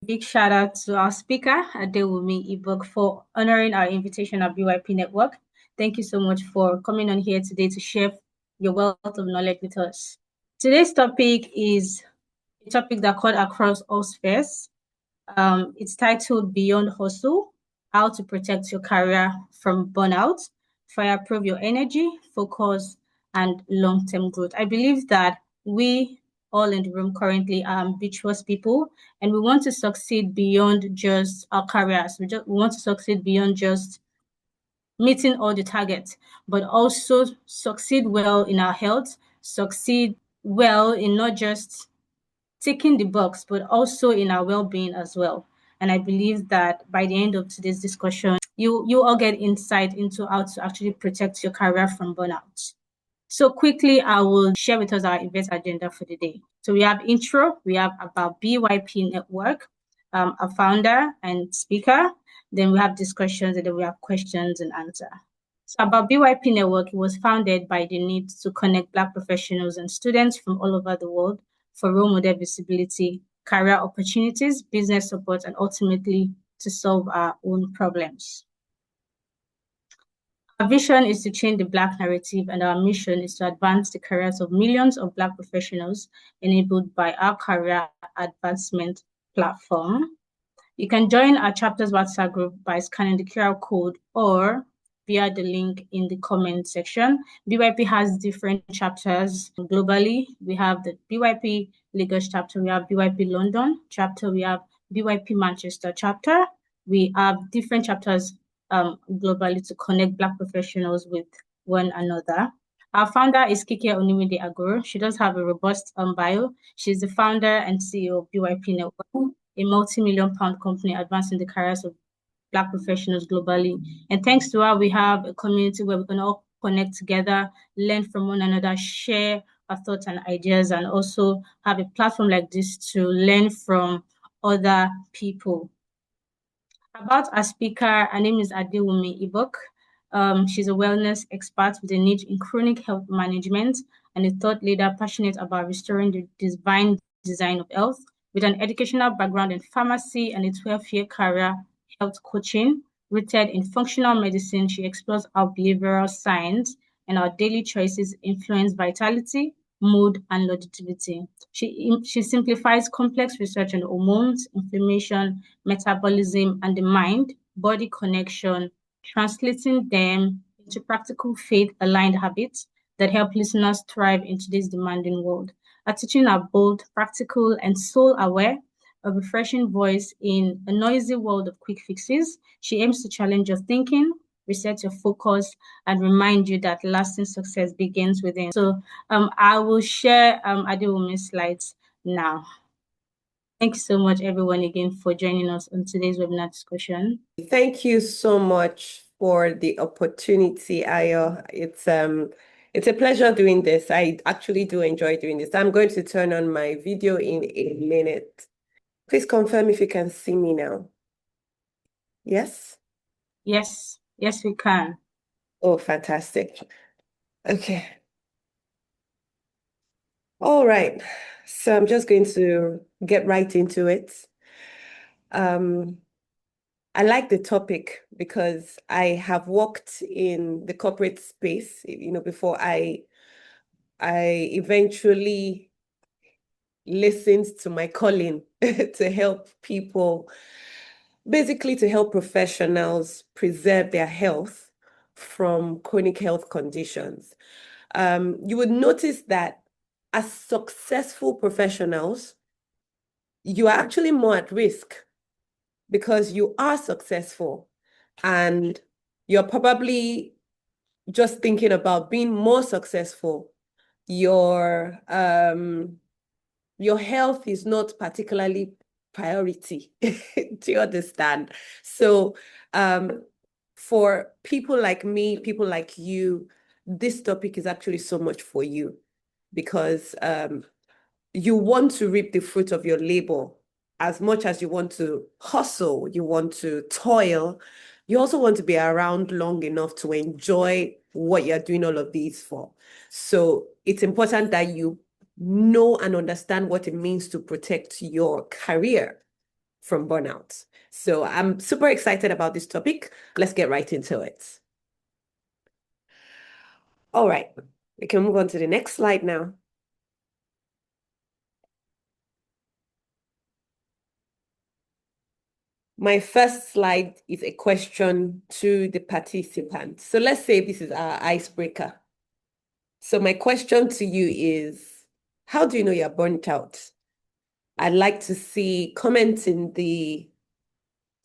Big shout out to our speaker, Dewumi Ebuk, for honoring our invitation at BYP Network. Thank you so much for coming on here today to share your wealth of knowledge with us. Today's topic is a topic that cut across all spheres. It's titled Beyond Hustle, How to Protect Your Career from Burnout, Fireproof Your Energy, Focus, and Long-Term Growth. I believe that we all in the room currently are ambitious people, and we want to succeed beyond just our careers. We want to succeed beyond just meeting all the targets, but also succeed well in our health, succeed well in not just ticking the box, but also in our well-being as well. And I believe that by the end of today's discussion, you all get insight into how to actually protect your career from burnout. So quickly, I will share with us our event agenda for the day. So we have intro, we have about BYP Network, a founder and speaker. Then we have discussions, and then we have questions and answer. So about BYP Network, it was founded by the need to connect Black professionals and students from all over the world for role model visibility, career opportunities, business support, and ultimately to solve our own problems. Our vision is to change the Black narrative, and our mission is to advance the careers of millions of Black professionals enabled by our career advancement platform. You can join our chapter's WhatsApp group by scanning the QR code or via the link in the comment section. BYP has different chapters globally. We have the BYP Lagos chapter, we have BYP London chapter, we have BYP Manchester chapter. We have different chapters globally to connect Black professionals with one another. Our founder is Kike Onimide Agoro. She does have a robust bio. She's the founder and CEO of BYP Network, a multi-million-pound company advancing the careers of Black professionals globally. And thanks to her, we have a community where we can all connect together, learn from one another, share our thoughts and ideas, and also have a platform like this to learn from other people. About our speaker, her name is Dewumi Ebuk. She's a wellness expert with a niche in chronic health management and a thought leader passionate about restoring the divine design of health. With an educational background in pharmacy and a 12-year career health coaching rooted in functional medicine, she explores how behavioral science and our daily choices influence vitality, mood, and longevity. She simplifies complex research on hormones, inflammation, metabolism, and the mind-body connection, translating them into practical faith-aligned habits that help listeners thrive in today's demanding world. Her teaching are bold, practical, and soul-aware, a refreshing voice in a noisy world of quick fixes. She aims to challenge your thinking, reset your focus, and remind you that lasting success begins within. So I will share Adewumi's slides now. Thank you so much, everyone, again for joining us on today's webinar discussion. Thank you so much for the opportunity, Ayo. It's a pleasure doing this. I actually do enjoy doing this. I'm going to turn on my video in a minute. Please confirm if you can see me now. Yes? Yes, we can. Oh, fantastic. Okay. All right. So I'm just going to get right into it. I like the topic because I have worked in the corporate space, before I eventually listened to my calling to help people, basically to help professionals preserve their health from chronic health conditions. You would notice that as successful professionals, you are actually more at risk because you are successful and you're probably just thinking about being more successful. Your health is not particularly priority. Do you understand? So for people like me, people like you, this topic is actually so much for you because you want to reap the fruit of your labor as much as you want to hustle, you want to toil, you also want to be around long enough to enjoy what you're doing all of these for. So it's important that you know and understand what it means to protect your career from burnout. So I'm super excited about this topic. Let's get right into it. All right, we can move on to the next slide now. My first slide is a question to the participants. So let's say this is our icebreaker. So my question to you is, how do you know you're burnt out? I'd like to see comments in the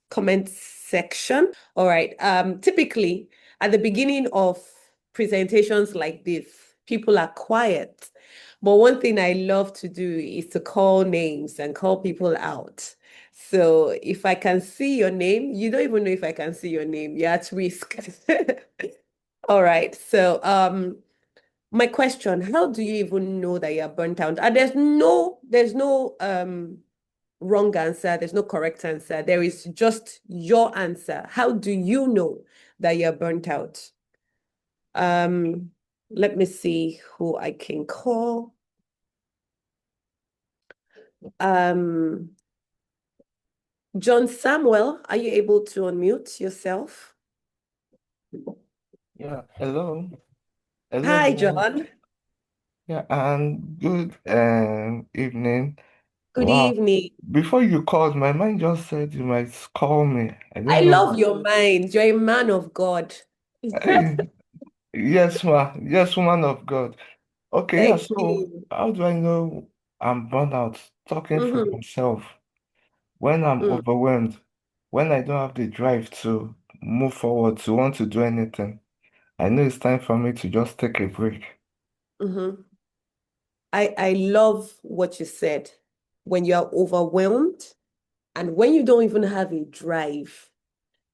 comment section. All right. Typically, at the beginning of presentations like this, people are quiet. But one thing I love to do is to call names and call people out. So if I can see your name, you don't even know if I can see your name. You're at risk. All right. So my question, how do you even know that you're burnt out? And there's no wrong answer. There's no correct answer. There is just your answer. How do you know that you're burnt out? Let me see who I can call. John Samuel, are you able to unmute yourself? Yeah, hello. Hello, Hi, everyone. John. Yeah, and good evening. Good Wow. evening. Before you called, my mind just said you might call me. I I didn't know. love your mind. You're a man of God. Hey, yes, ma. Yes, woman of God. Okay, yeah, Thank so you. how do I know I'm burnt out? Talking for Mhm, myself. When I'm mm, overwhelmed, when I don't have the drive to move forward, to want to do anything, I know it's time for me to just take a break. mhm. I love what you said. When you are overwhelmed and when you don't even have a drive,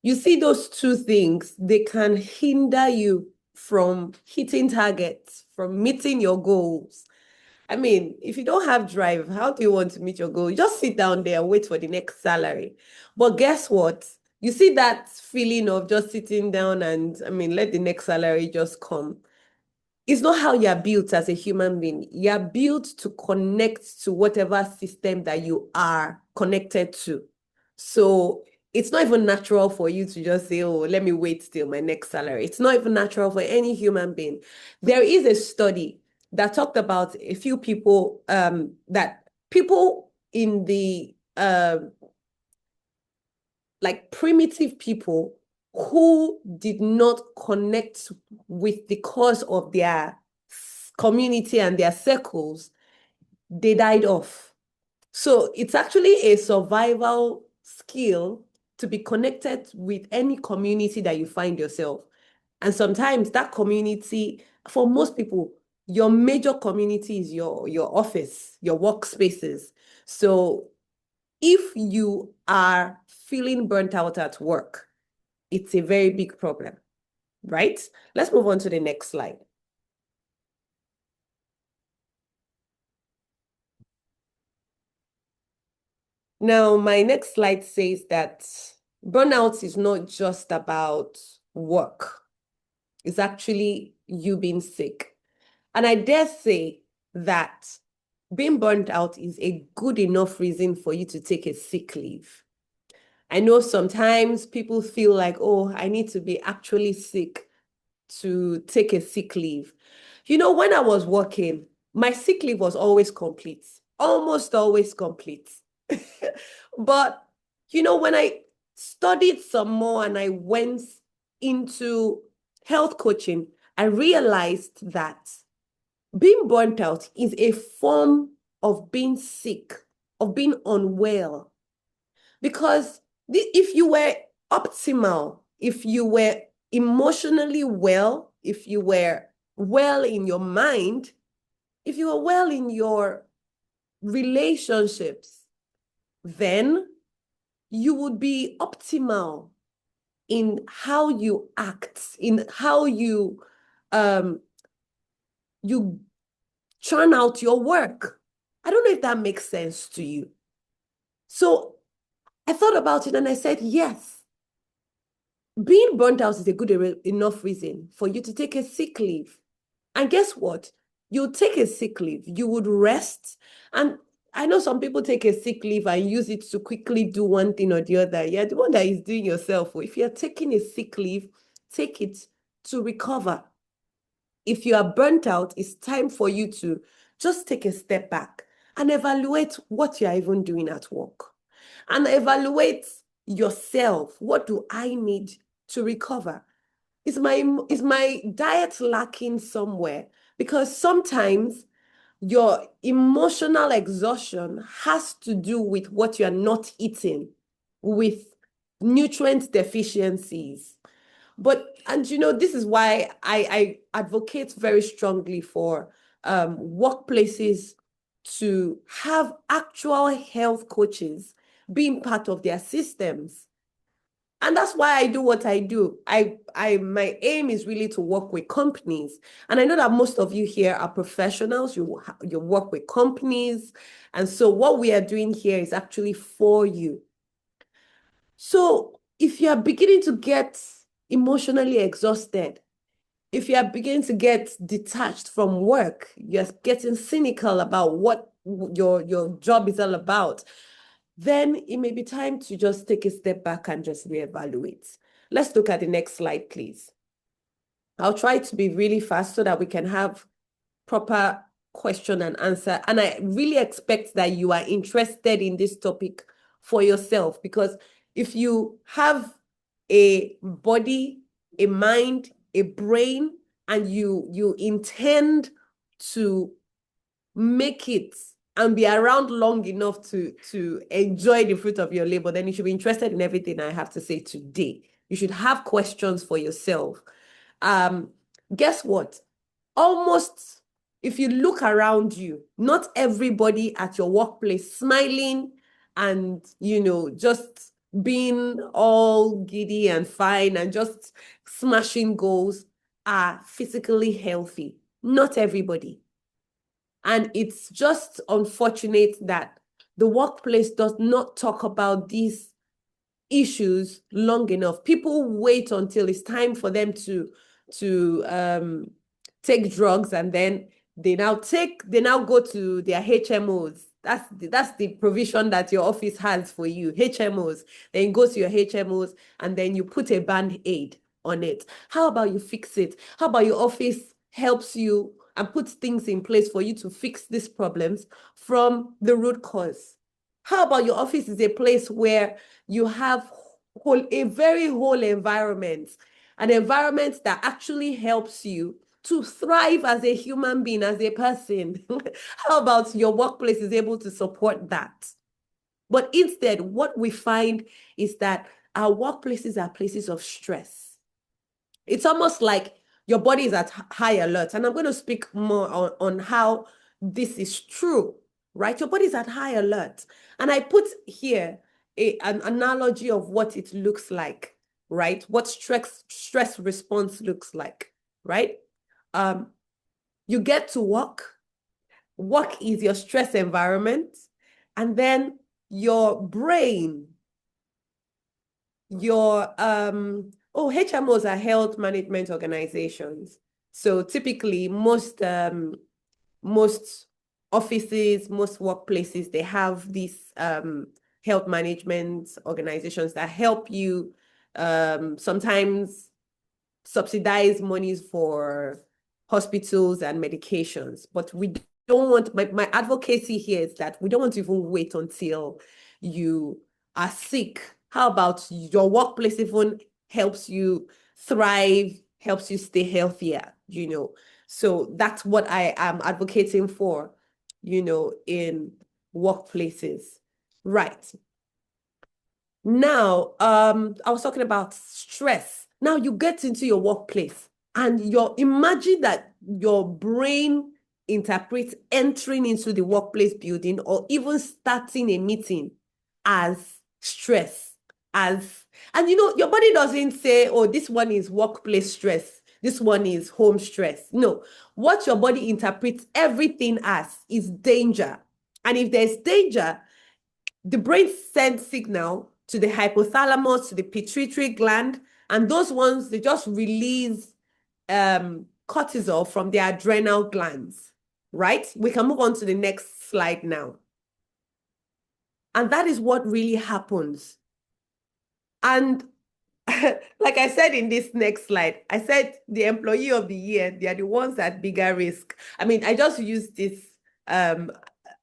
you see those two things, they can hinder you from hitting targets, from meeting your goals. I mean, if you don't have drive, how do you want to meet your goal? You just sit down there and wait for the next salary. But guess what? You see that feeling of just sitting down and, I mean, let the next salary just come. It's not how you're built as a human being. You're built to connect to whatever system that you are connected to. So it's not even natural for you to just say, oh, let me wait till my next salary. It's not even natural for any human being. There is a study that talked about a few people, that people in the like primitive people who did not connect with the cause of their community and their circles, they died off. So it's actually a survival skill to be connected with any community that you find yourself. And sometimes that community, for most people, your major community is your office, your workspaces. So if you are feeling burnt out at work, it's a very big problem, right? Let's move on to the next slide. Now, my next slide says that burnout is not just about work. It's actually you being sick. And I dare say that being burnt out is a good enough reason for you to take a sick leave. I know sometimes people feel like, oh, I need to be actually sick to take a sick leave. You know, when I was working, my sick leave was always complete, almost always complete. But, you know, when I studied some more and I went into health coaching, I realized that being burnt out is a form of being sick, of being unwell. Because if you were optimal, if you were emotionally well, if you were well in your mind, if you were well in your relationships, then you would be optimal in how you act, in how you churn out your work. I don't know if that makes sense to you. So I thought about it and I said, yes, being burnt out is a good enough reason for you to take a sick leave. And guess what? You take a sick leave, you would rest. And I know some people take a sick leave and use it to quickly do one thing or the other. Yeah, the one that is doing yourself. If you're taking a sick leave, take it to recover. If you are burnt out, it's time for you to just take a step back and evaluate what you are even doing at work. And evaluate yourself. What do I need to recover? Is my diet lacking somewhere? Because sometimes your emotional exhaustion has to do with what you are not eating, with nutrient deficiencies. And this is why I advocate very strongly for workplaces to have actual health coaches being part of their systems. And that's why I do what I do. My aim is really to work with companies. And I know that most of you here are professionals. You work with companies. And so what we are doing here is actually for you. So if you are beginning to get emotionally exhausted, if you are beginning to get detached from work, you're getting cynical about what your job is all about, then it may be time to just take a step back and just reevaluate. Let's look at the next slide, please. I'll try to be really fast so that we can have proper question and answer. And I really expect that you are interested in this topic for yourself, because if you have a body, a mind, a brain, and you intend to make it and be around long enough to enjoy the fruit of your labor, then you should be interested in everything I have to say today. You should have questions for yourself. Guess what? Almost, if you look around you, not everybody at your workplace smiling and, just being all giddy and fine and just smashing goals are physically healthy. Not everybody. And it's just unfortunate that the workplace does not talk about these issues long enough. People wait until it's time for them to take drugs, and then they now go to their HMOs. That's the provision that your office has for you, HMOs. Then you go to your HMOs and then you put a band-aid on it. How about you fix it? How about your office helps you and puts things in place for you to fix these problems from the root cause? How about your office is a place where you have a very whole environment, an environment that actually helps you to thrive as a human being, as a person? How about your workplace is able to support that? But instead, what we find is that our workplaces are places of stress. It's almost like your body is at high alert. And I'm going to speak more on how this is true, right? Your body is at high alert. And I put here an analogy of what it looks like, right? What stress response looks like, right? You get to work. Work is your stress environment. And then your brain, your HMOs are health management organizations. So typically most offices, most workplaces, they have these health management organizations that help you sometimes subsidize monies for hospitals and medications. But we don't want, my advocacy here is that we don't want to even wait until you are sick. How about your workplace even helps you thrive, helps you stay healthier, So that's what I am advocating for, in workplaces. Right. Now, I was talking about stress. Now you get into your workplace and imagine that your brain interprets entering into the workplace building or even starting a meeting as stress. And your body doesn't say, oh, this one is workplace stress, this one is home stress. No, what your body interprets everything as is danger. And if there's danger, the brain sends signal to the hypothalamus, to the pituitary gland, and those ones, they just release cortisol from the adrenal glands, right? We can move on to the next slide now. And that is what really happens. And like I said in this next slide, I said the employee of the year, they are the ones at bigger risk. I mean, I just used this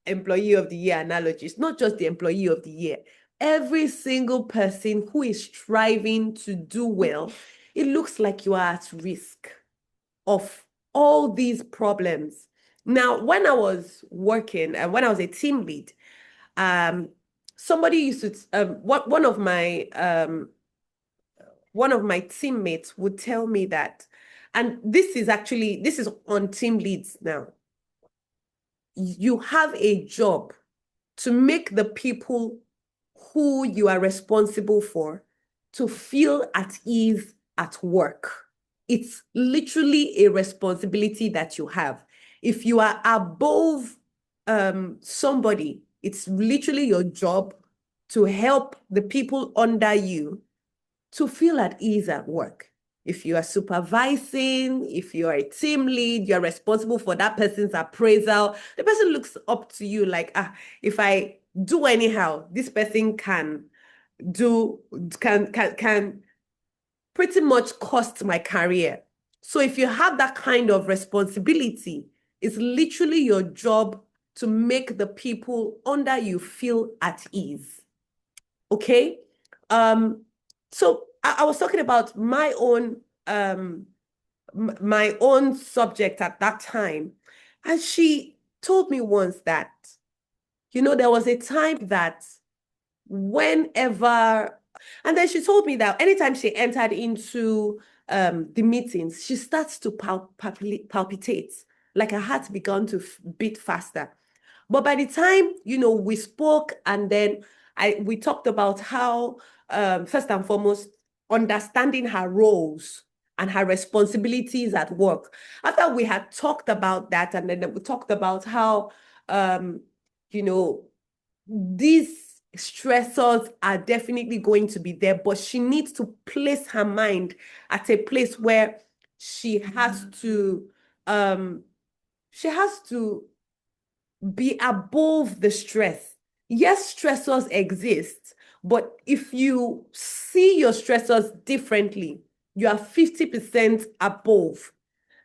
employee of the year analogy. It's not just the employee of the year. Every single person who is striving to do well, it looks like you are at risk of all these problems. Now, when I was working and when I was a team lead, somebody used to, one of my teammates would tell me that, and this is on team leads now. You have a job to make the people who you are responsible for to feel at ease at work. It's literally a responsibility that you have. If you are above somebody, it's literally your job to help the people under you to feel at ease at work. If you are supervising, if you are a team lead, you're responsible for that person's appraisal. The person looks up to you like, if I do anyhow, this person can pretty much cost my career. So if you have that kind of responsibility, it's literally your job to make the people under you feel at ease. Okay? So I was talking about my own subject at that time. And she told me once that, there was a time that whenever, and then she told me that anytime she entered into the meetings, she starts to palpitate, like her heart began to beat faster. But by the time, we spoke and then we talked about how, first and foremost, understanding her roles and her responsibilities at work. After we had talked about that, and then we talked about how, these stressors are definitely going to be there, but she needs to place her mind at a place where she has to be above the stress. Yes, stressors exist, but if you see your stressors differently, you are 50% above.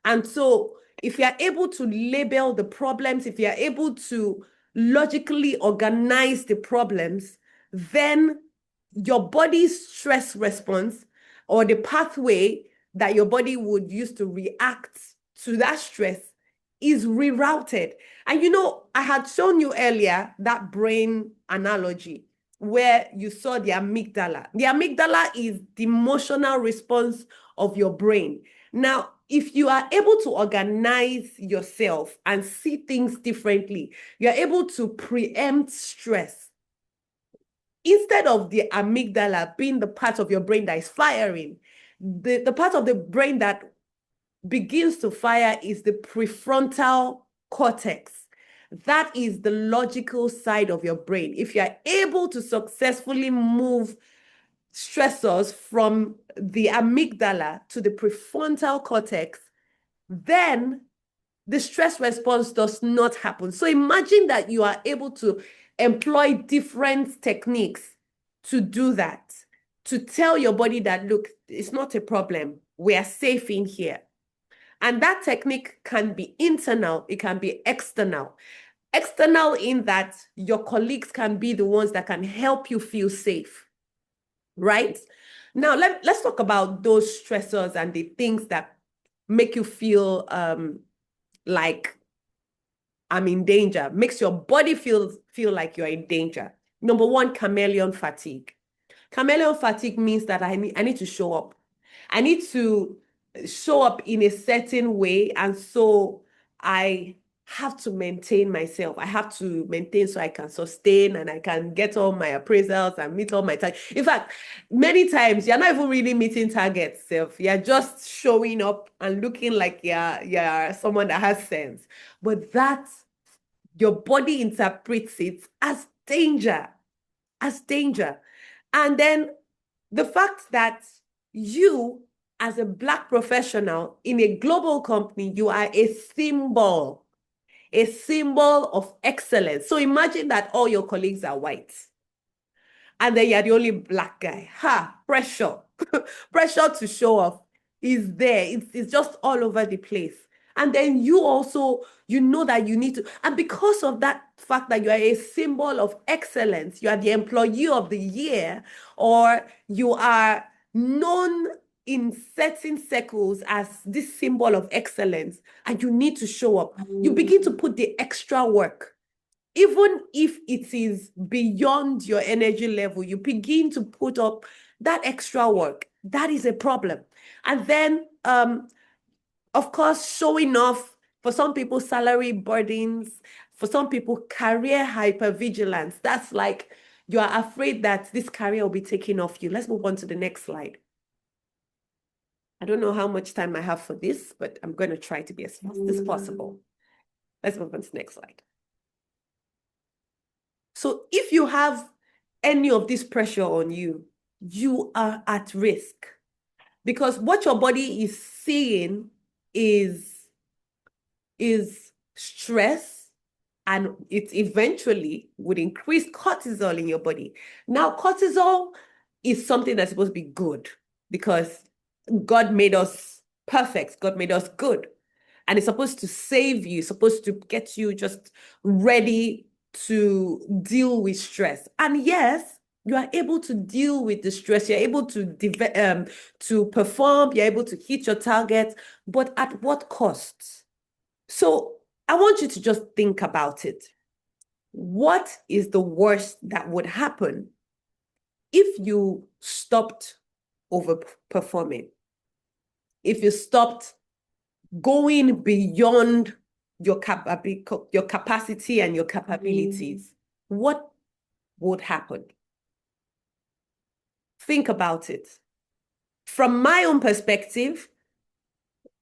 And so if you are able to label the problems, if you are able to logically organize the problems, then your body's stress response, or the pathway that your body would use to react to that stress, is rerouted. And I had shown you earlier that brain analogy where you saw the amygdala. The amygdala is the emotional response of your brain. Now, if you are able to organize yourself and see things differently, you're able to preempt stress. Instead of the amygdala being the part of your brain that is firing, the part of the brain that begins to fire is the prefrontal cortex. That is the logical side of your brain. If you are able to successfully move stressors from the amygdala to the prefrontal cortex, then the stress response does not happen. So imagine that you are able to employ different techniques to do that, to tell your body that, look, it's not a problem. We are safe in here. And that technique can be internal, it can be external. External in that your colleagues can be the ones that can help you feel safe, right? Now, let's talk about those stressors and the things that make you feel like I'm in danger, makes your body feel like you're in danger. Number one, chameleon fatigue. Chameleon fatigue means that I need to show up. I need to show up in a certain way. And so I have to maintain myself. I have to maintain so I can sustain and I can get all my appraisals and meet all my targets. In fact, many times you're not even really meeting targets. You're just showing up and looking like you're someone that has sense. But your body interprets it as danger, And then the fact that you, as a Black professional in a global company, you are a symbol of excellence. So imagine that all your colleagues are white. and then you're the only black guy. Pressure. Pressure to show off is there. It's just all over the place. And then you also, you know that you need to, and because of that fact that you are a symbol of excellence, you are the employee of the year, or you are known in certain circles as this symbol of excellence, and you need to show up, you begin to put the extra work. Even if it is beyond your energy level, you begin to put up that extra work. That is a problem. And then, of course, showing off, for some people, salary burdens, for some people, career hypervigilance. That's like you are afraid that this career will be taken off you. Let's move on to the next slide. I don't know how much time I have for this, but I'm going to try to be as fast as possible. Let's move on to the next slide. So if you have any of this pressure on you, you are at risk, because what your body is seeing is stress, and it eventually would increase cortisol in your body. Now, cortisol is something that's supposed to be good, because God made us perfect. God made us good. And it's supposed to save you, supposed to get you just ready to deal with stress. And yes, you are able to deal with the stress. You're able to perform. You're able to hit your target, but at what cost? So I want you to just think about it. What is the worst that would happen if you stopped overperforming? If you stopped going beyond your capacity and your capabilities, what would happen? Think about it. From my own perspective,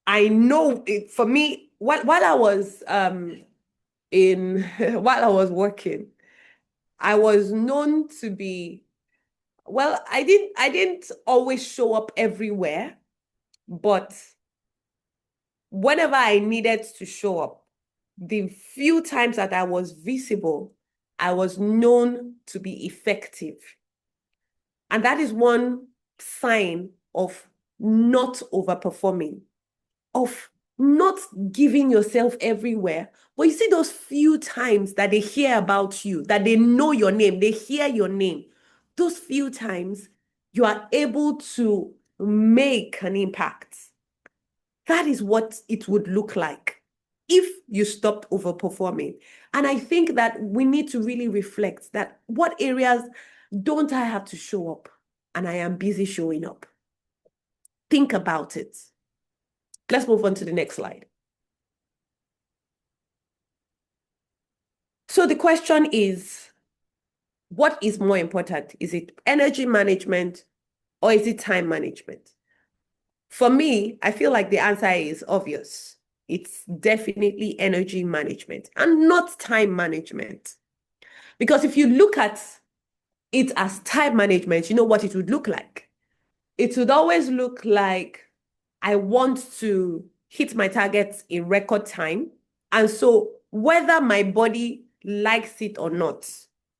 I know it, for me, while I was while I was working, I was known to be, well, I didn't always show up everywhere, but whenever I needed to show up, the few times that I was visible, I was known to be effective. And that is one sign of not overperforming, of not giving yourself everywhere. But you see those few times that they hear about you, that they know your name, they hear your name, those few times you are able to make an impact. That is what it would look like if you stopped overperforming. And I think that we need to really reflect that, what areas don't I have to show up and I am busy showing up? Think about it. Let's move on to the next slide. So the question is, what is more important? Is it energy management or is it time management? For me, I feel like the answer is obvious. It's definitely energy management and not time management. Because if you look at it as time management, you know what it would look like? It would always look like, I want to hit my targets in record time. And so whether my body likes it or not,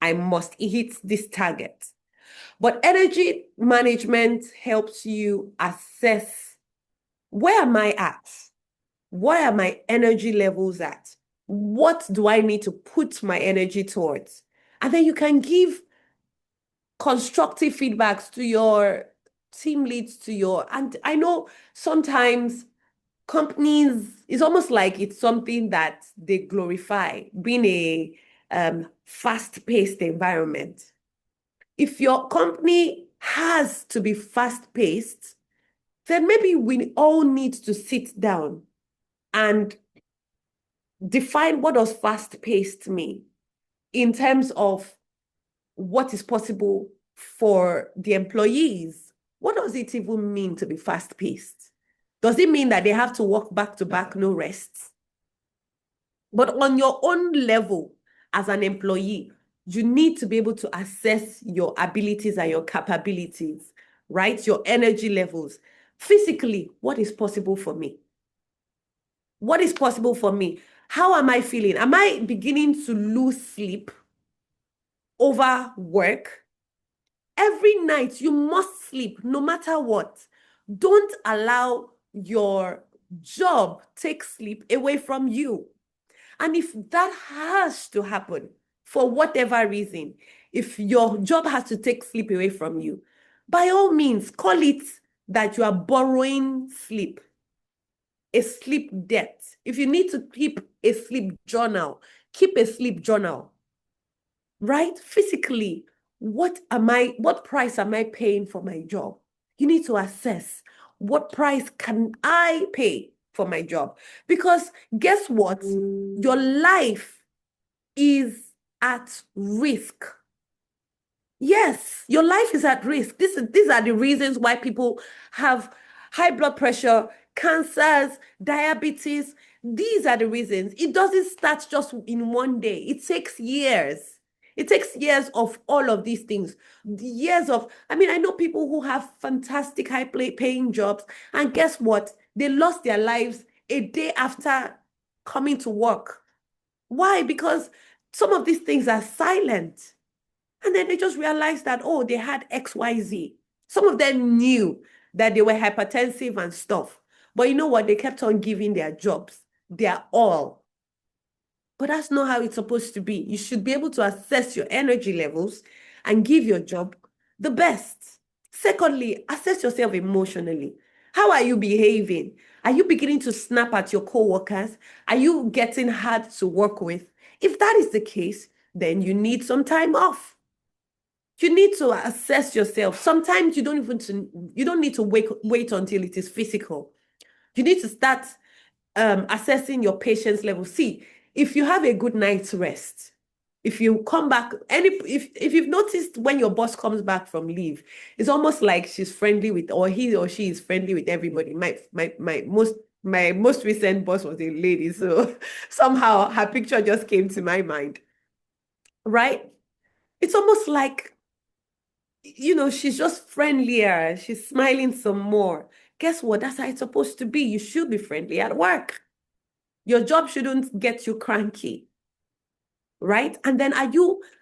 I must hit this target. But energy management helps you assess, where am I at? Where are my energy levels at? What do I need to put my energy towards? And then you can give constructive feedbacks to your team leads, and I know sometimes companies, it's almost like it's something that they glorify, being a fast-paced environment. If your company has to be fast-paced, then maybe we all need to sit down and define, what does fast-paced mean in terms of what is possible for the employees. What does it even mean to be fast-paced? Does it mean that they have to work back to back, no rests? But on your own level, as an employee, you need to be able to assess your abilities and your capabilities, right? Your energy levels. Physically, what is possible for me? What is possible for me? How am I feeling? Am I beginning to lose sleep over work? Every night you must sleep, no matter what. Don't allow your job take sleep away from you. And if that has to happen for whatever reason, if your job has to take sleep away from you, by all means, call it that you are borrowing sleep, a sleep debt. If you need to keep a sleep journal, keep a sleep journal, right? Physically, what price am I paying for my job? You need to assess, what price can I pay for my job? Because guess what? Your life is at risk. Yes, your life is at risk. These are the reasons why people have high blood pressure, cancers, diabetes. These are the reasons. It doesn't start just in one day. It takes years. It takes years of all of these things. Years of, I know people who have fantastic high-paying jobs, and guess what? They lost their lives a day after coming to work. Why? Because some of these things are silent. And then they just realized that, oh, they had XYZ. Some of them knew that they were hypertensive and stuff. But you know what? They kept on giving their jobs their all. But that's not how it's supposed to be. You should be able to assess your energy levels and give your job the best. Secondly, assess yourself emotionally. How are you behaving? Are you beginning to snap at your coworkers? Are you getting hard to work with? If that is the case, then you need some time off. You need to assess yourself. Sometimes you don't need to wait until it is physical. You need to start assessing your patience level. See, if you have a good night's rest, if you come back, if you've noticed when your boss comes back from leave, it's almost like she's friendly with, or he or she is friendly with everybody. My most recent boss was a lady, so somehow her picture just came to my mind, right? It's almost like, she's just friendlier. She's smiling some more. Guess what? That's how it's supposed to be. You should be friendly at work. Your job shouldn't get you cranky, right? And then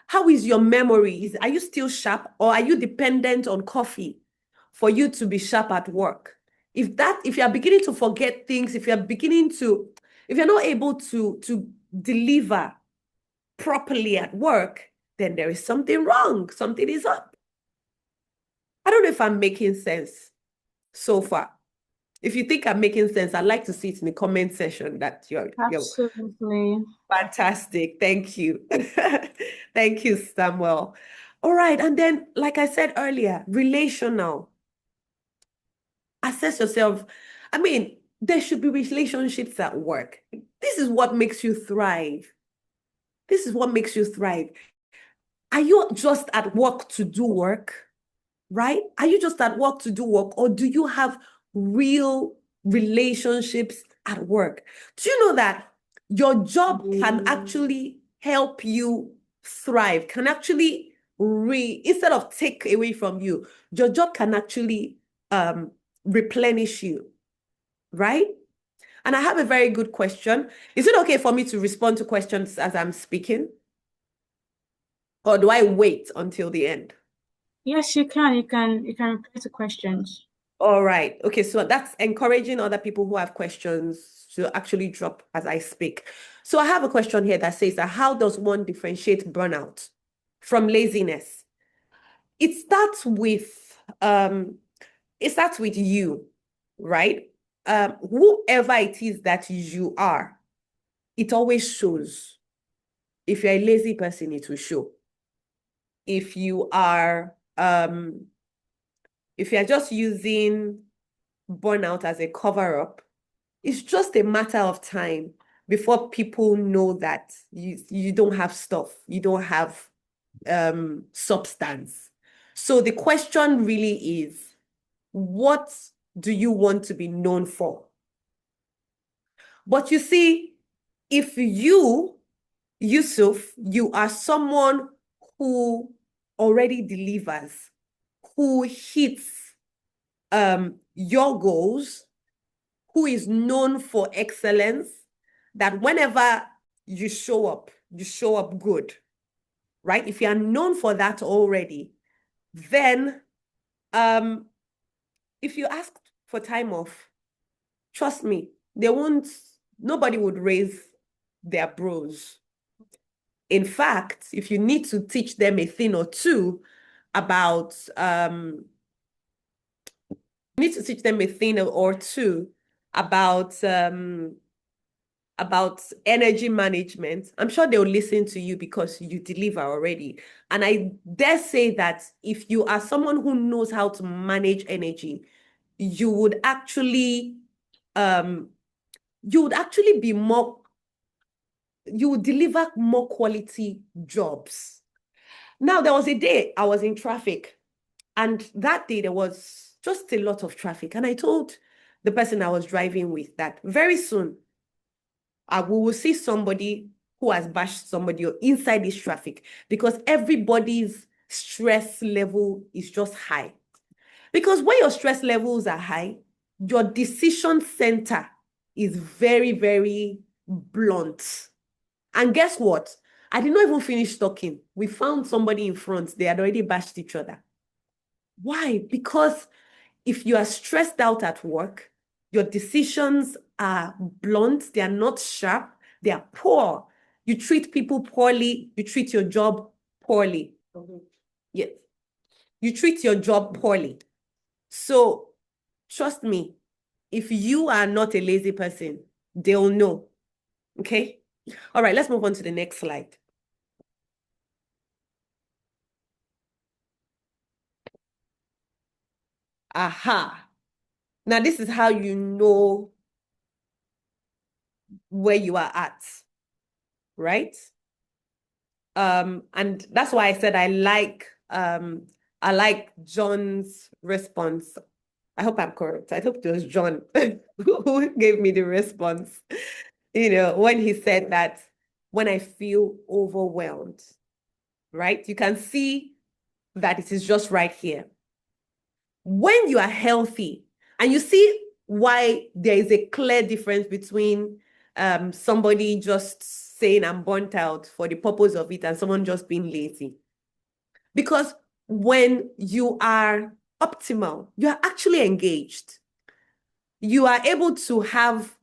how is your memory? Are you still sharp, or are you dependent on coffee for you to be sharp at work? If you are beginning to forget things, if you're not able to deliver properly at work, then there is something wrong. Something is up. I don't know if I'm making sense so far. If you think I'm making sense, I'd like to see it in the comment section that you're Absolutely. fantastic. Thank you. Thank you, Samuel. All right. And then, like I said earlier, relational. Assess yourself. There should be relationships at work. This is what makes you thrive. This is what makes you thrive. Are you just at work to do work? Right? Are you just at work to do work, or do you have real relationships at work? Do you know that your job can actually help you thrive, can actually instead of take away from you, your job can actually replenish you, right? And I have a very good question. Is it okay for me to respond to questions as I'm speaking? Or do I wait until the end? Yes, you can. You can reply to questions. All right. Okay, so that's encouraging other people who have questions to actually drop as I speak. So I have a question here that says that how does one differentiate burnout from laziness? It starts with you, right? Whoever it is that you are, it always shows. If you're a lazy person, it will show. If you are just using burnout as a cover-up, it's just a matter of time before people know that you don't have stuff, you don't have substance. So the question really is, what do you want to be known for? But you see, if you, Yusuf, you are someone who already delivers, who hits your goals, who is known for excellence, that whenever you show up good, right? If you are known for that already, Then, if you ask for time off, trust me, nobody would raise their brows. In fact, if you need to teach them a thing or two about, about energy management, I'm sure they'll listen to you because you deliver already. And I dare say that if you are someone who knows how to manage energy, you would actually be more, you would deliver more quality jobs. Now, there was a day I was in traffic, and that day there was just a lot of traffic. And I told the person I was driving with that very soon, we will see somebody who has bashed somebody inside this traffic, because everybody's stress level is just high. Because when your stress levels are high, your decision center is very, very blunt. And guess what? I did not even finish talking. We found somebody in front. They had already bashed each other. Why? Because if you are stressed out at work, your decisions are blunt, they are not sharp, they are poor. You treat people poorly, you treat your job poorly. Yes. You treat your job poorly. So trust me, if you are not a lazy person, they'll know. Okay? All right, let's move on to the next slide. Aha. Now, this is how you know where you are at, right? And that's why I said I like John's response. I hope I'm correct. I hope it was John who gave me the response. When he said that, when I feel overwhelmed, right? You can see that it is just right here. When you are healthy, and you see why there is a clear difference between somebody just saying I'm burnt out for the purpose of it and someone just being lazy. Because when you are optimal, you are actually engaged. You are able to have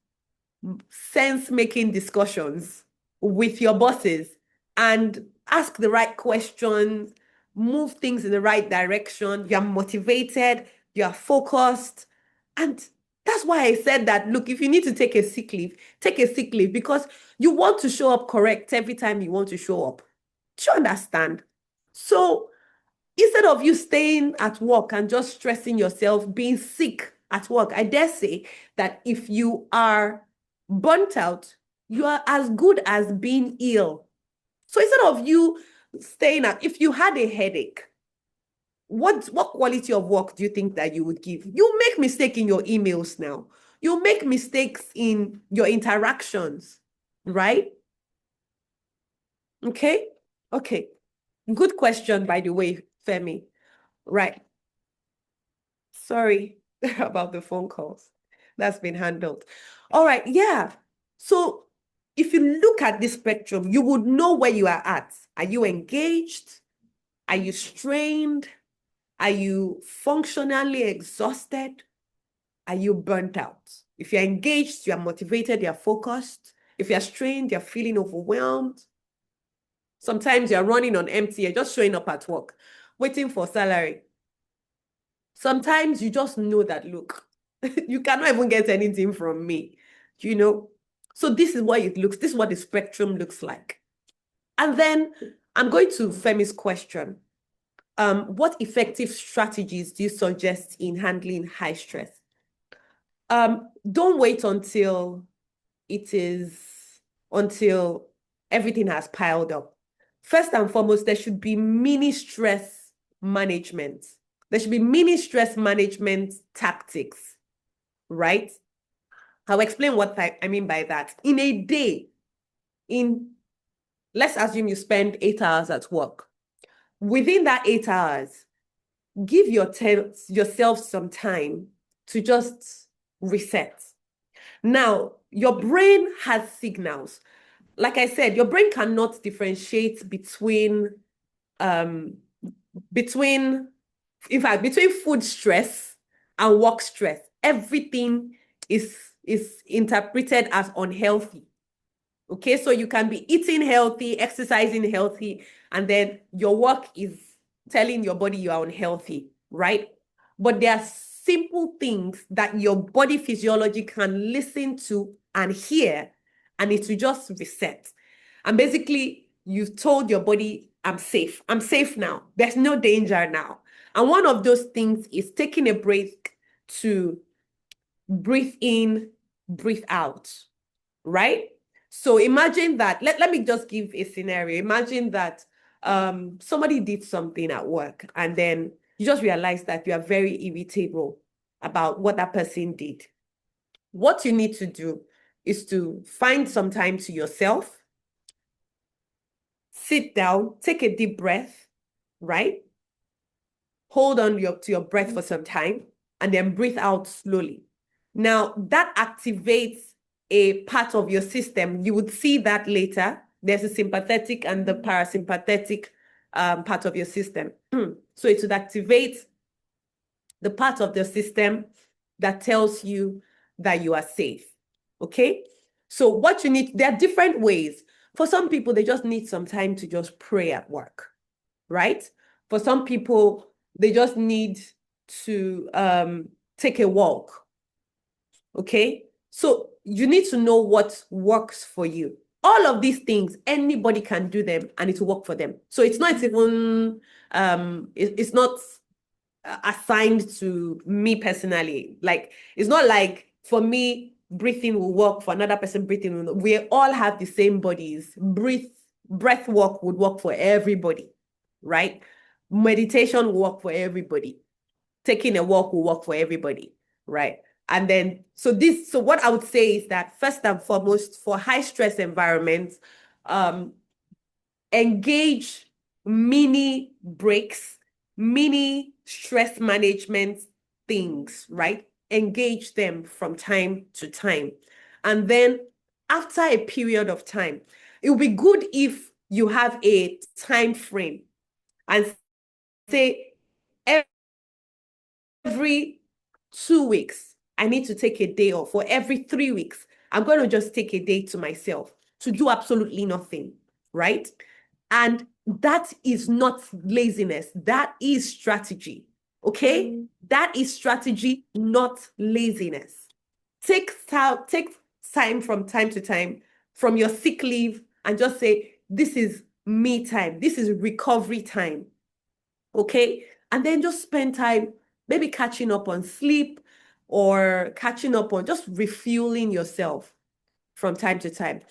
sense-making discussions with your bosses and ask the right questions, move things in the right direction. You are motivated, you are focused. And that's why I said that, look, if you need to take a sick leave, take a sick leave, because you want to show up correct every time you want to show up. Do you understand? So instead of you staying at work and just stressing yourself, being sick at work, I dare say that if you are burnt out, you are as good as being ill. So instead of you staying at, if you had a headache, what quality of work do you think that you would give? You make mistake in your emails now. You make mistakes in your interactions, right? Okay. Good question, by the way, Femi. Right. Sorry about the phone calls. That's been handled. All right. Yeah. So if you look at this spectrum, you would know where you are at. Are you engaged? Are you strained? Are you functionally exhausted? Are you burnt out? If you're engaged, you're motivated, you're focused. If you're strained, you're feeling overwhelmed. Sometimes you're running on empty, you're just showing up at work, waiting for salary. Sometimes you just know that, look, you cannot even get anything from me, So this is what it looks, this is what the spectrum looks like. And then I'm going to Femi's question. What effective strategies do you suggest in handling high stress? Don't wait until everything has piled up. First and foremost, there should be mini stress management. There should be mini stress management tactics, right? I'll explain what I mean by that. In a day, let's assume you spend 8 hours at work. Within that 8 hours, give yourself some time to just reset. Now, your brain has signals. Like I said, your brain cannot differentiate between in fact, between food stress and work stress, everything is interpreted as unhealthy. Okay, so you can be eating healthy, exercising healthy, and then your work is telling your body you are unhealthy, right? But there are simple things that your body physiology can listen to and hear, and it will just reset. And basically, you've told your body, I'm safe. I'm safe now. There's no danger now. And one of those things is taking a break to breathe in, breathe out, right? So imagine that, let me just give a scenario. Imagine that somebody did something at work, and then you just realize that you are very irritable about what that person did. What you need to do is to find some time to yourself, sit down, take a deep breath, right? Hold on to your breath for some time, and then breathe out slowly. Now, that activates a part of your system. You would see that later. There's a sympathetic and the parasympathetic part of your system. So it would activate the part of the system that tells you that you are safe. Okay? So what you need, there are different ways. For some people, they just need some time to just pray at work, right? For some people, they just need to take a walk. Okay? So you need to know what works for you. All of these things, anybody can do them and it will work for them. So it's not even, it's not assigned to me personally. Like, it's not like for me, breathing will work, for another person, breathing will not. We all have the same bodies. Breath work would work for everybody, right? Meditation will work for everybody. Taking a walk will work for everybody, right? And then, so what I would say is that first and foremost, for high stress environments, engage mini breaks, mini stress management things, right? Engage them from time to time. And then after a period of time, it would be good if you have a time frame and say every 2 weeks, I need to take a day off, or every 3 weeks, I'm going to just take a day to myself to do absolutely nothing, right? And that is not laziness. That is strategy, okay? That is strategy, not laziness. Take time from time to time from your sick leave and just say, this is me time. This is recovery time, okay? And then just spend time maybe catching up on sleep or catching up on just refueling yourself from time to time.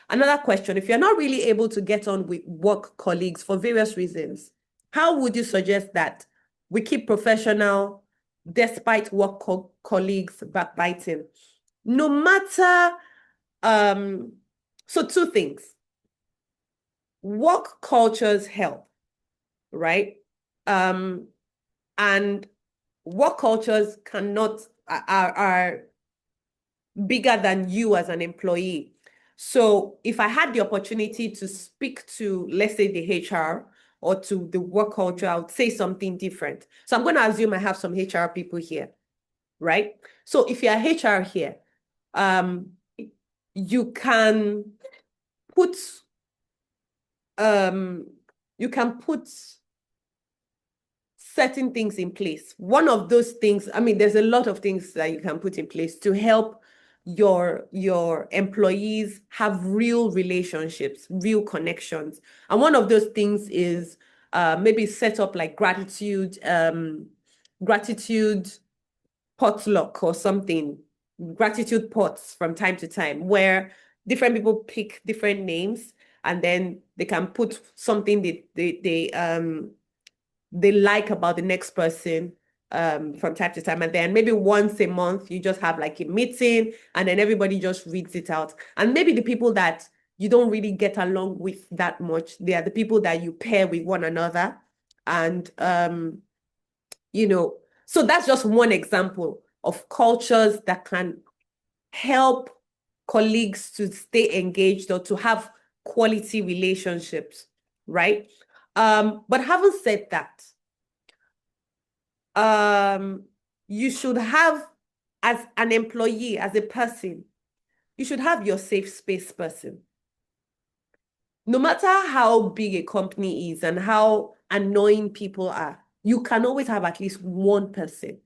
Another question, if you're not really able to get on with work colleagues for various reasons, how would you suggest that we keep professional despite work colleagues backbiting? No matter, so 2 things. Work cultures help, right? And work cultures are bigger than you as an employee. So if I had the opportunity to speak to, let's say, the HR or to the work culture, I would say something different. So I'm going to assume I have some HR people here, right? So if you're HR here, you can put certain things in place. One of those things, I mean, there's a lot of things that you can put in place to help your employees have real relationships, real connections. And one of those things is maybe set up like gratitude potluck or something, gratitude pots from time to time, where different people pick different names and then they can put something they like about the next person from time to time. And then maybe once a month, you just have like a meeting and then everybody just reads it out. And maybe the people that you don't really get along with that much, they are the people that you pair with one another. And, so that's just one example of cultures that can help colleagues to stay engaged or to have quality relationships, right? But having said that, work cultures help, right? And that's just one example of cultures that can help colleagues to stay engaged or to have quality relationships, right? But having said that, you should have, as an employee, as a person, you should have your safe space person. No matter how big a company is and how annoying people are, you can always have at least one person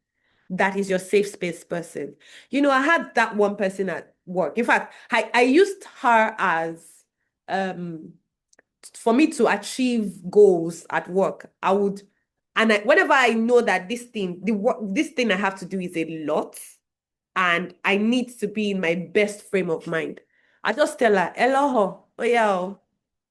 that is your safe space person. You know, I had that one person at work. In fact, I used her as for me to achieve goals at work. Whenever I know that this thing I have to do is a lot, and I need to be in my best frame of mind, I just tell her, hello, oh yeah,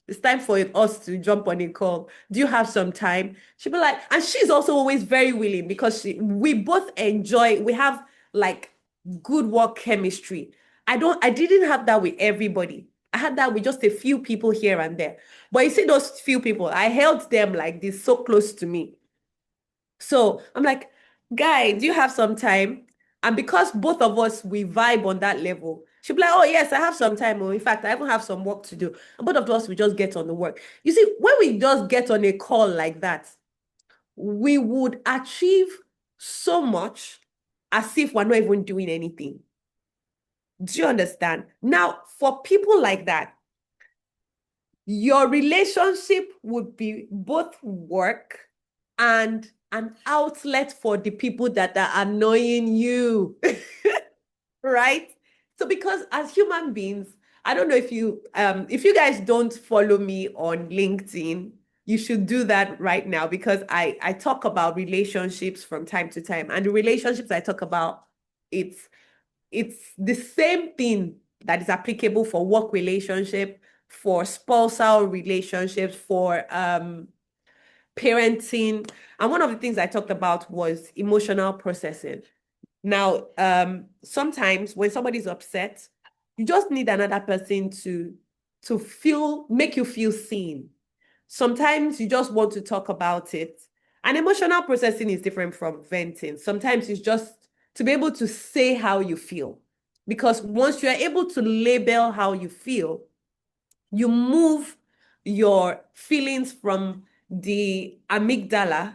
it's time for us to jump on a call. Do you have some time? She'll be like, and she's also always very willing because we both we have like good work chemistry. I didn't have that with everybody. I had that with just a few people here and there. But you see those few people, I held them like this, so close to me. So I'm like, guy, do you have some time? And because both of us, we vibe on that level, she'll be like, oh, yes, I have some time. Or in fact, I even have some work to do. And both of us, we just get on the work. You see, when we just get on a call like that, we would achieve so much as if we're not even doing anything. Do you understand? Now, for people like that, your relationship would be both work and an outlet for the people that are annoying you, right? So because as human beings, I don't know if you guys don't follow me on LinkedIn, you should do that right now, because I talk about relationships from time to time, and the relationships I talk about, it's the same thing that is applicable for work relationship, for spousal relationships, for parenting. And one of the things I talked about was emotional processing. Now, sometimes when somebody's upset, you just need another person to make you feel seen. Sometimes you just want to talk about it. And emotional processing is different from venting. Sometimes it's just to be able to say how you feel. Because once you're able to label how you feel, you move your feelings from the amygdala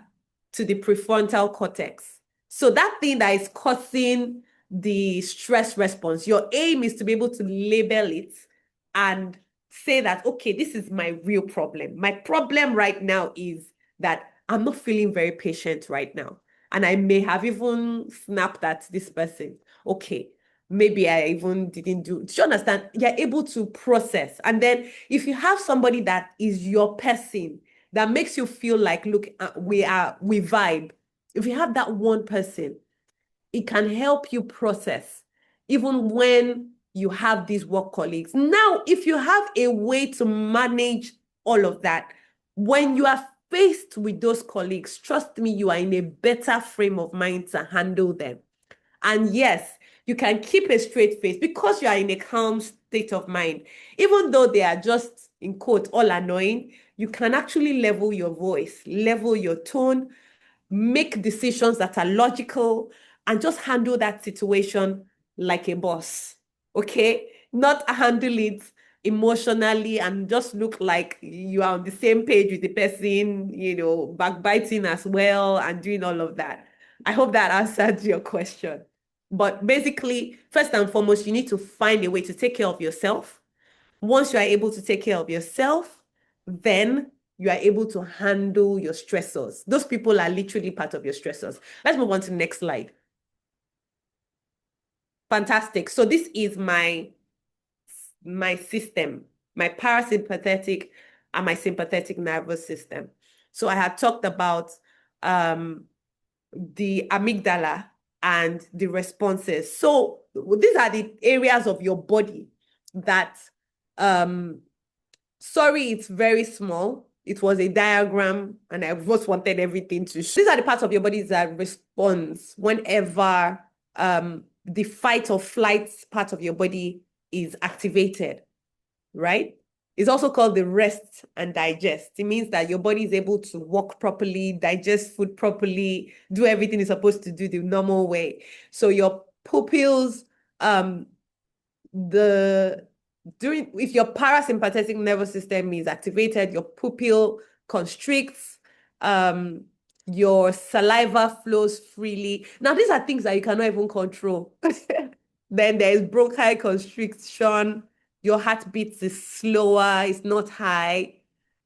to the prefrontal cortex. So that thing that is causing the stress response, your aim is to be able to label it and say that, okay, this is my real problem. My problem right now is that I'm not feeling very patient right now. And I may have even snapped at this person. Okay, maybe I even didn't do. Do you understand? You're able to process. And then if you have somebody that is your person, that makes you feel like, look, we vibe. If you have that one person, it can help you process, even when you have these work colleagues. Now, if you have a way to manage all of that, when you are faced with those colleagues, trust me, you are in a better frame of mind to handle them. And yes, you can keep a straight face because you are in a calm state of mind. Even though they are just, in quote, all annoying, you can actually level your voice, level your tone, make decisions that are logical, and just handle that situation like a boss, okay? Not handle it emotionally and just look like you are on the same page with the person, backbiting as well and doing all of that. I hope that answered your question. But basically, first and foremost, you need to find a way to take care of yourself. Once you are able to take care of yourself, then you are able to handle your stressors. Those people are literally part of your stressors. Let's move on to the next slide. Fantastic. So this is my system, my parasympathetic and my sympathetic nervous system. So I had talked about the amygdala and the responses. So these are the areas of your body that, sorry, it's very small. It was a diagram and I just wanted everything to show. These are the parts of your body that responds whenever the fight or flight part of your body is activated, right? It's also called the rest and digest. It means that your body is able to walk properly, digest food properly, do everything it's supposed to do the normal way. So your pupils, if your parasympathetic nervous system is activated, your pupil constricts, Your saliva flows freely. Now, these are things that you cannot even control. Then there is bronchial constriction. Your heartbeat is slower, it's not high.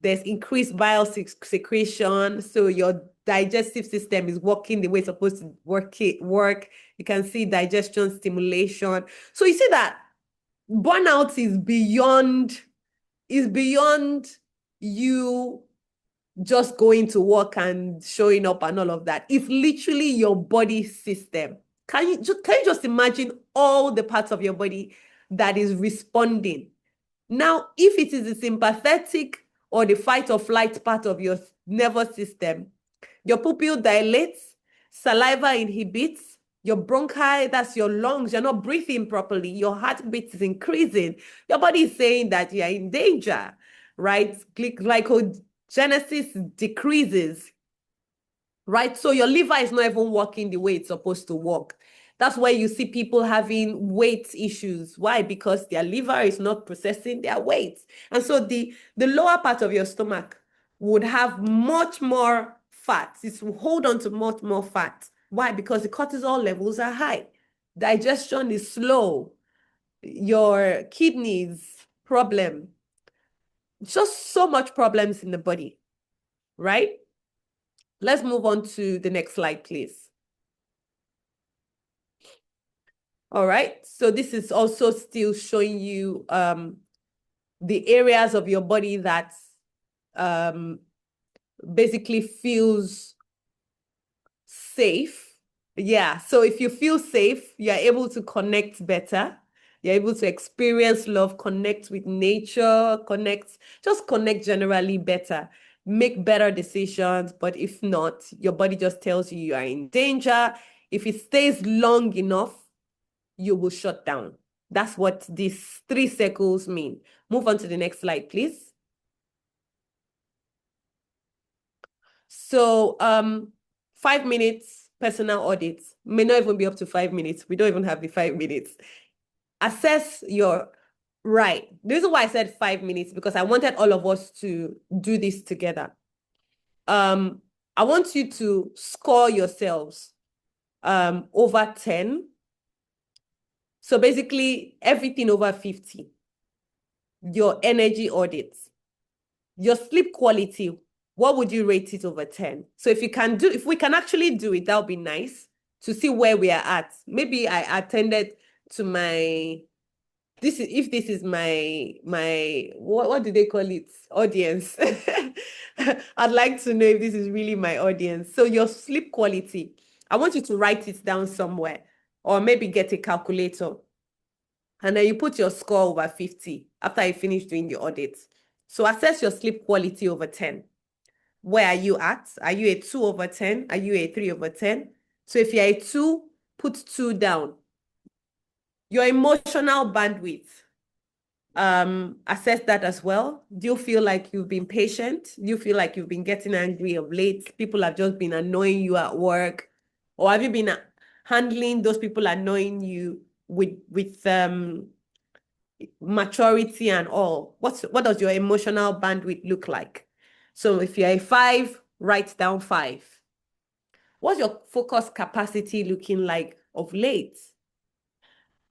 There's increased bile secretion. So your digestive system is working the way it's supposed to work. You can see digestion stimulation. So you see that burnout is beyond you just going to work and showing up and all of that. It's literally your body system. Can you just imagine all the parts of your body that is responding? Now, if it is the sympathetic or the fight or flight part of your nervous system, your pupil dilates, saliva inhibits, your bronchi, that's your lungs, you're not breathing properly, your heartbeat is increasing, your body is saying that you're in danger, right? Glycogenesis decreases, right? So your liver is not even working the way it's supposed to work. That's why you see people having weight issues. Why? Because their liver is not processing their weight. And so the lower part of your stomach would have much more fat. It will hold on to much more fat. Why? Because the cortisol levels are high. Digestion is slow. Your kidneys problem. Just so much problems in the body, right? Let's move on to the next slide, please. All right, so this is also still showing you the areas of your body that basically feels safe. Yeah, so if you feel safe, you're able to connect better. You're able to experience love, connect with nature, just connect generally better, make better decisions. But if not, your body just tells you you are in danger. If it stays long enough, you will shut down. That's what these 3 circles mean. Move on to the next slide, please. So 5 minutes personal audits may not even be up to 5 minutes. We don't even have the 5 minutes. Assess your right. The reason why I said 5 minutes, because I wanted all of us to do this together. I want you to score yourselves over 10. So basically everything over 50. Your energy audits, your sleep quality, what would you rate it over 10? So if we can actually do it, that would be nice to see where we are at. Maybe I attended to this is my what do they call it? Audience. I'd like to know if this is really my audience. So your sleep quality, I want you to write it down somewhere, or maybe get a calculator. And then you put your score over 50 after you finish doing the audit. So assess your sleep quality over 10. Where are you at? Are you a 2 over 10? Are you a 3 over 10? So if you're a 2, put 2 down. Your emotional bandwidth, assess that as well. Do you feel like you've been patient? Do you feel like you've been getting angry of late? People have just been annoying you at work? Or have you been handling those people annoying you with maturity and all? What does your emotional bandwidth look like? So if you're a 5, write down 5. What's your focus capacity looking like of late?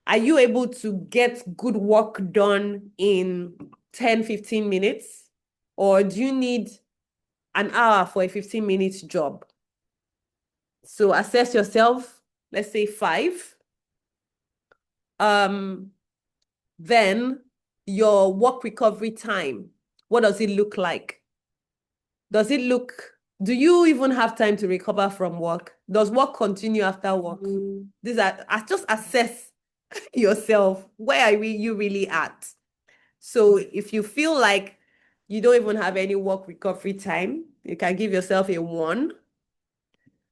Are you able to get good work done in 10, 15 minutes? Or do you need an hour for a 15 minutes job? So assess yourself, let's say 5. Then your work recovery time, what does it look like? Do you even have time to recover from work? Does work continue after work? Just assess yourself. Where are you really at? So if you feel like you don't even have any work recovery time, you can give yourself a 1.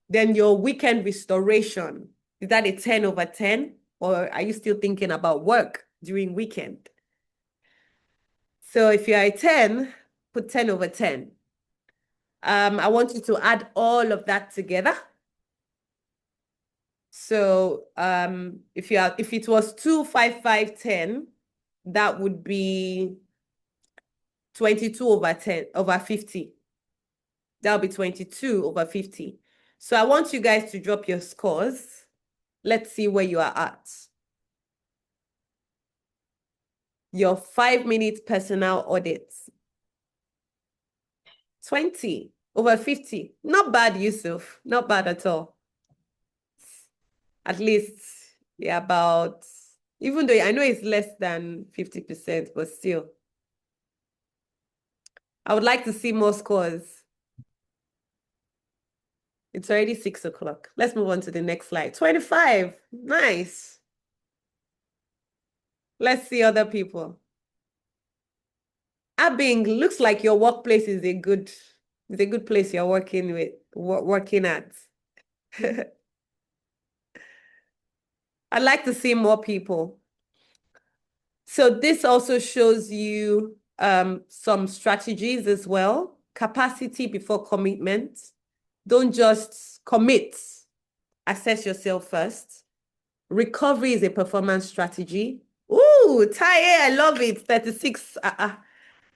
Then your weekend restoration, is that a 10 over 10? Or are you still thinking about work during weekend? So if you're a 10, put 10 over 10. I want you to add all of that together. So if it was 2, 5, 5, 10, that would be 22 over 10 over 50. That'll be 22 over 50. So I want you guys to drop your scores. Let's see where you are at. Your 5-minute personal audits. 20 over 50. Not bad, Yusuf. Not bad at all. At least, yeah, about, even though I know it's less than 50%, but still. I would like to see more scores. It's already 6 o'clock. Let's move on to the next slide. 25. Nice. Let's see other people. Abing, looks like your workplace is a good place you're working at. I'd like to see more people. So this also shows you some strategies as well. Capacity before commitment. Don't just commit. Assess yourself first. Recovery is a performance strategy. Ooh, Taye, I love it. 36.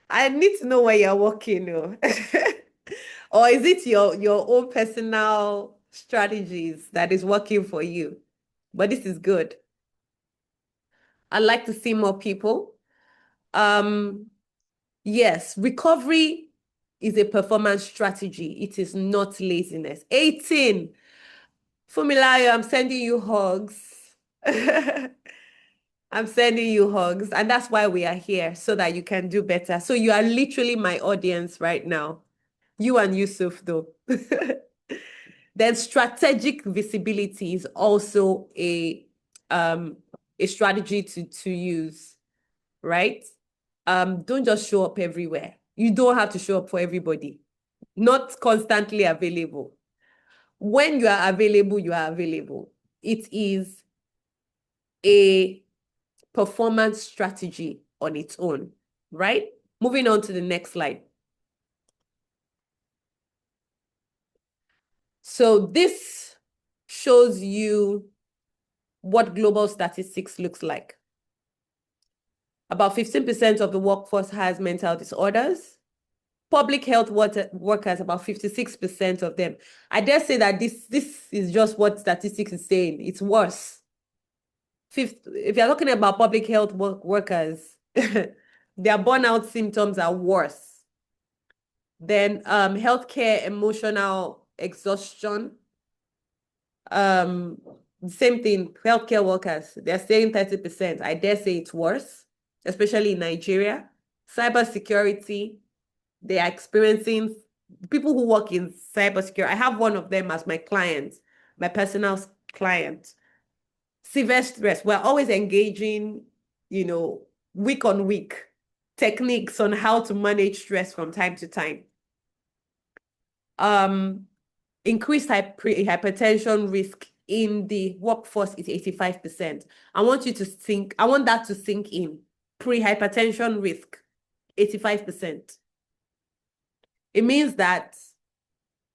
I need to know where you're working. Or is it your own personal strategies that is working for you? But this is good. I'd like to see more people. Yes, recovery is a performance strategy. It is not laziness. 18. Fumilayo, I'm sending you hugs. I'm sending you hugs. And that's why we are here, so that you can do better. So you are literally my audience right now. You and Yusuf, though. Then strategic visibility is also a strategy to use, right? Don't just show up everywhere. You don't have to show up for everybody. Not constantly available. When you are available, you are available. It is a performance strategy on its own, right? Moving on to the next slide. So this shows you what global statistics looks like. About 15% of the workforce has mental disorders. Public health workers, about 56% of them. I dare say that this is just what statistics is saying. It's worse. If you're talking about public health workers, their burnout symptoms are worse. Then healthcare, emotional exhaustion. Same thing, healthcare workers, they're saying 30%. I dare say it's worse, especially in Nigeria. Cybersecurity, they are experiencing, people who work in cybersecurity, I have one of them as my client, my personal client. Severe stress, we're always engaging, week on week, techniques on how to manage stress from time to time. Increased hypertension risk in the workforce is 85%. I want that to sink in. Pre-hypertension risk, 85%. It means that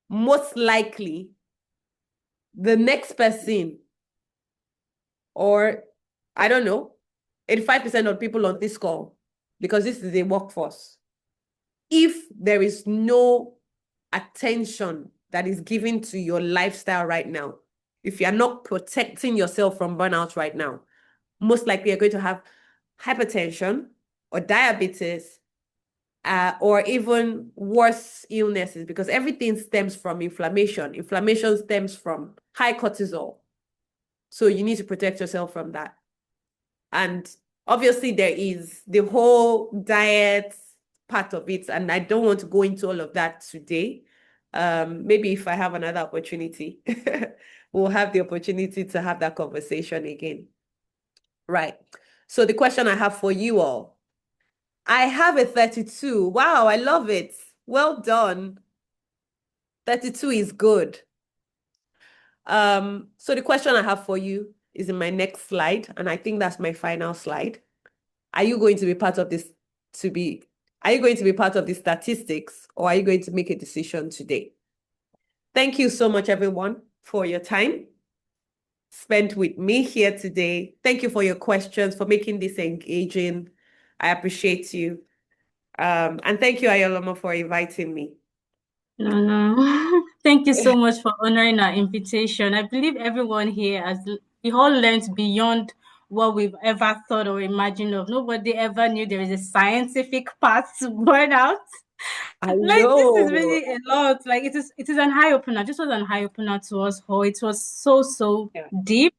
most likely the next person, or I don't know, 85% of people on this call, because this is a workforce, if there is no attention that is given to your lifestyle right now, if you're not protecting yourself from burnout right now, most likely you're going to have hypertension or diabetes, or even worse illnesses, because everything stems from inflammation. Inflammation stems from high cortisol. So you need to protect yourself from that. And obviously there is the whole diet part of it, and I don't want to go into all of that today. Maybe if I have another opportunity, we'll have the opportunity to have that conversation again. Right. So the question I have for you all, I have a 32. Wow, I love it. Well done. 32 is good. So the question I have for you is in my next slide, and I think that's my final slide. Are you going to be part of this are you going to be part of the statistics, or are you going to make a decision today? Thank you so much, everyone, for your time spent with me here today. Thank you for your questions, for making this engaging. I appreciate you. And thank you, Ayoloma, for inviting me. No, no. Thank you so much for honoring our invitation. I believe everyone here has we all learned beyond what we've ever thought or imagined of. Nobody ever knew there is a scientific path to burnout. I Like this is know. really a lot. Like it is an eye opener. This was an eye opener to us all. It was so Yeah. deep.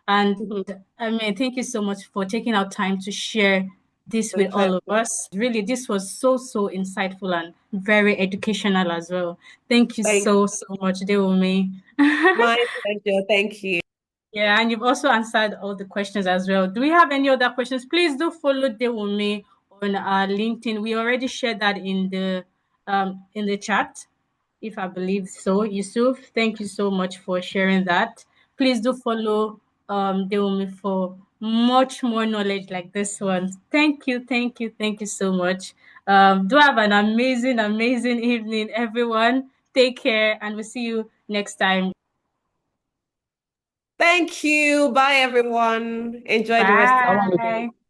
And Mhm. I mean, thank you so much for taking our time to share this My with all of pleasure. us. Really, this was so insightful and very educational as well. Thank you Thank so much, Dewumi. My pleasure. Thank you. Yeah, and you've also answered all the questions as well. Do we have any other questions? Please do follow Dewumi on our LinkedIn. We already shared that in the chat, if I believe so. Yusuf, thank you so much for sharing that. Please do follow Dewumi for much more knowledge like this one. Thank you so much. Do have an amazing evening, everyone. Take care, and we'll see you next time. Thank you. Bye, everyone. Enjoy the rest of the day. Bye.